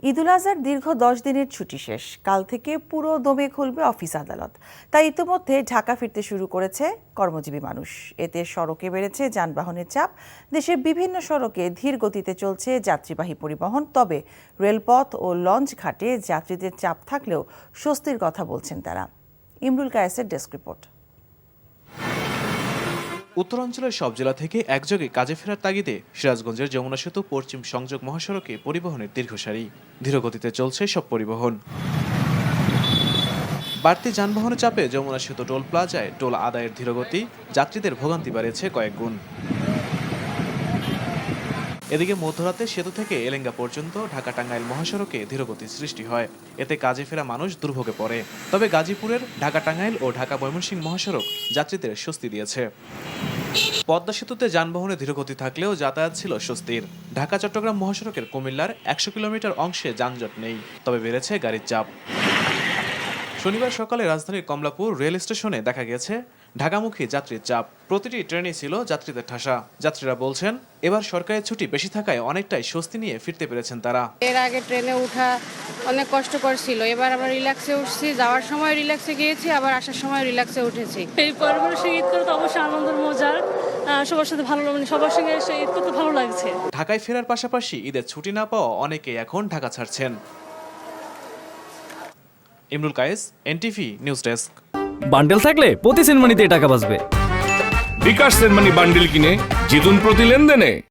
ঈদুল আজহার দীর্ঘ 10 দিনের ছুটি শেষ। কাল থেকে পুরো দমে খুলবে অফিস আদালত। তাই ইতিমধ্যে ঢাকা ফিরতে শুরু করেছে কর্মজীবী মানুষ। এতে সড়কে বেড়েছে যানবাহনের চাপ। দেশের বিভিন্ন সড়কে ধীর গতিতে চলছে যাত্রীবাহী পরিবহন। তবে রেলপথ ও লঞ্চ ঘাটে যাত্রীদের চাপ থাকলেও স্বস্তির কথা বলছেন তারা। ইমরুল কায়েসের ডেস্ক রিপোর্ট। উত্তরাঞ্চলের সব জেলা থেকে একযোগে কাজে ফেরার তাগিদে সিরাজগঞ্জের যমুনা সেতু পশ্চিম সংযোগ মহাসড়কে পরিবহনের দীর্ঘ সারি। ধীরগতিতে চলছে সব পরিবহন। বাড়তি যানবাহনের চাপে যমুনা সেতু টোল প্লাজায় টোল আদায়ের ধীরগতি যাত্রীদের ভোগান্তি বাড়িয়েছে কয়েক গুণ। এদিকে মধ্যরাতে সেতু থেকে এলেঙ্গা পর্যন্ত ঢাকা টাঙ্গাইল মহাসড়কে ধীরগতির সৃষ্টি হয়। এতে কাজে ফেরা মানুষ দুর্ভোগে পড়ে। তবে গাজীপুরের ঢাকা টাঙ্গাইল ও ঢাকা ময়মনসিংহ মহাসড়ক যাত্রীদের স্বস্তি দিয়েছে। পদ্মা সেতুতে যানবাহনে ধীরগতি থাকলেও যাতায়াত ছিল স্বস্তির। ঢাকা চট্টগ্রাম মহাসড়কের কুমিল্লার 100 কিলোমিটার অংশে যানজট নেই, তবে বেড়েছে গাড়ির চাপ। শনিবার সকালে রাজধানীর কমলাপুর রেল স্টেশনে দেখা গেছে ঢাকামুখী যাত্রীর চাপ। প্রতিটি ট্রেনে ছিল যাত্রীদের ঠাসা। যাত্রীরা বলছেন, এবার সরকারের ছুটি বেশি থাকায় অনেকটাই স্বস্তি নিয়ে ফিরতে পেরেছেন তারা। এর আগে ট্রেনে ওঠা অনেক কষ্টকর ছিল, এবার আমরা রিল্যাক্সে উঠছি। যাওয়ার সময় রিল্যাক্সে গিয়েছি, আবার আসার সময় রিল্যাক্সে উঠেছি। এই পরিবারের সঙ্গে ঈদ করে তো অবশ্যই আনন্দের মজার, সবার সাথে ভালো, মানে সবার সঙ্গে ঈদ করতে ভালো লাগছে। ঢাকায় ফেরার পাশাপাশি ঈদের ছুটি না পাওয়া অনেকেই এখন ঢাকা ছাড়ছেন। Imrul Kayes, NTV news desk. বান্ডেল থাকলে প্রতি সেনমানিতে টাকা বাঁচবে। বিকাশ সেনমানি বান্ডেল কিনে জিতুন প্রতি লেনদেনে।